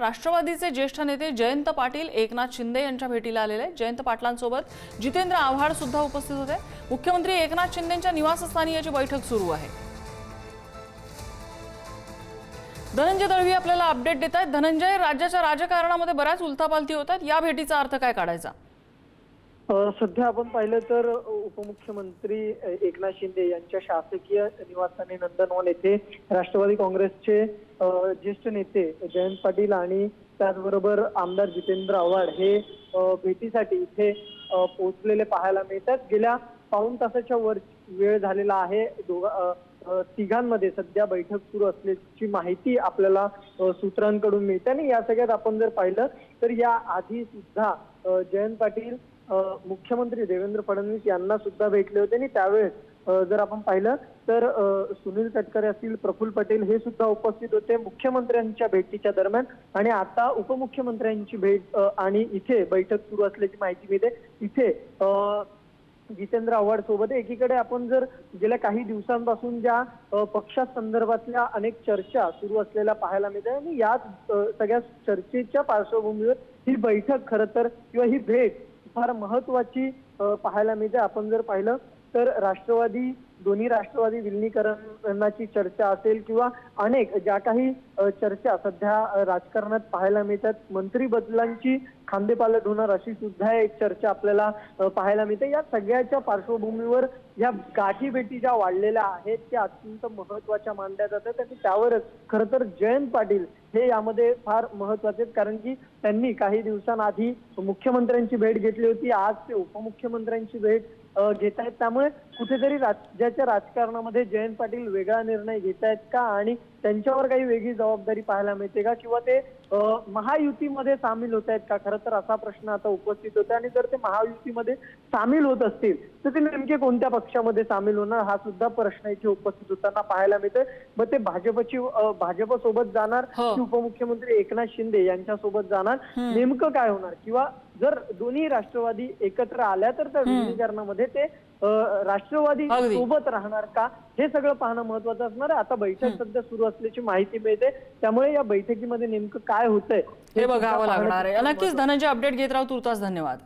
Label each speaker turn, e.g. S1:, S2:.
S1: राष्ट्रवादीचे ज्येष्ठ नेते जयंत पाटील एकनाथ शिंदे यांच्या भेटीला आलेले आहेत। जयंत पाटलांसोबत जितेंद्र आव्हाड सुद्धा उपस्थित होते। मुख्यमंत्री एकनाथ शिंदेंच्या निवासस्थानी याची बैठक सुरू आहे। धनंजय दळवी आपल्याला अपडेट देत आहेत। धनंजय, राज्याच्या राजकारणामध्ये बऱ्याच उलथापालथी होतात, या भेटीचा अर्थ काय काढायचा?
S2: सध्या आपण पाहिलं तर उपमुख्यमंत्री एकनाथ शिंदे यांच्या शासकीय निवासस्थानी नंदनवन येथे राष्ट्रवादी काँग्रेसचे ज्येष्ठ नेते जयंत पाटील आणि त्याचबरोबर आमदार जितेंद्र आव्हाड हे भेटीसाठी इथे पोहोचलेले पाहायला मिळतात। गेल्या पाऊण तासाच्या वर वेळ झालेला आहे। तिघांमध्ये सध्या बैठक सुरू असल्याची माहिती आपल्याला सूत्रांकडून मिळते आणि या सगळ्यात आपण जर पाहिलं तर या आधी सुद्धा जयंत पाटील मुख्यमंत्री देवेंद्र फडणवीस यांना सुद्धा भेटले होते आणि त्यावेळेस जर आपण पाहिलं तर सुनील तटकरे असतील, प्रफुल्ल पटेल हे सुद्धा उपस्थित होते मुख्यमंत्र्यांच्या भेटीच्या दरम्यान। आणि आता उपमुख्यमंत्र्यांची भेट आणि इथे बैठक सुरू असल्याची माहिती मिळते। इथे जितेंद्र आव्हाड सोबत एकीकडे आपण जर गेल्या काही दिवसांपासून ज्या पक्षासंदर्भातल्या अनेक चर्चा सुरू असलेल्या पाहायला मिळते आणि याच सगळ्या चर्चेच्या पार्श्वभूमीवर ही बैठक खरं तर किंवा ही भेट फार महत्वाची पाहायला मिळते। आपण जर पाहिलं तर दोन्ही राष्ट्रवादी विलिनीकरणाची चर्चा असेल किंवा अनेक ज्या काही चर्चा सध्या राजकारणात पाहायला मिळतात, मंत्री बदलांची खांदेपालट होणार अशी सुद्धा एक चर्चा आपल्याला पाहायला मिळते। या सगळ्याच्या पार्श्वभूमीवर या गाठी भेटी ज्या वाढलेल्या आहेत त्या अत्यंत महत्वाच्या मानल्या जातात आणि त्यावरच खरं तर जयंत पाटील हे यामध्ये फार महत्वाचे आहेत, कारण की त्यांनी काही दिवसांआधी मुख्यमंत्र्यांची भेट घेतली होती, आज ते उपमुख्यमंत्र्यांची भेट घेत आहेत। त्यामुळे कुठेतरी राज्याच्या राजकारणामध्ये जयंत पाटील वेगळा निर्णय घेत आहेत का आणि त्यांच्यावर काही वेगळी जबाबदारी पाहायला मिळते का किंवा ते महायुतीमध्ये सामील होत आहेत का, खरं तर असा प्रश्न आता उपस्थित होता। आणि जर ते महायुतीमध्ये सामील होत असतील तर ते नेमके कोणत्या पक्षामध्ये सामील होणार हा सुद्धा प्रश्न इथे उपस्थित होताना पाहायला मिळतोय। मग ते भाजप सोबत जाणार की उपमुख्यमंत्री एकनाथ शिंदे यांच्या सोबत जाणार, नेमकं काय होणार किंवा जर दोन्ही राष्ट्रवादी एकत्र आल्या तर त्या विलीनीकरणामध्ये ते राष्ट्रवादी सोबत राहणार का हे सगळं पाहणं महत्वाचं असणार आहे। आता बैठक सध्या सुरू असल्याची माहिती मिळते, त्यामुळे या बैठकीमध्ये नेमकं काय होतंय
S1: हे बघावं लागणार आहे। नक्कीच धनंजय, अपडेट घेत राहू। तुर्तास धन्यवाद।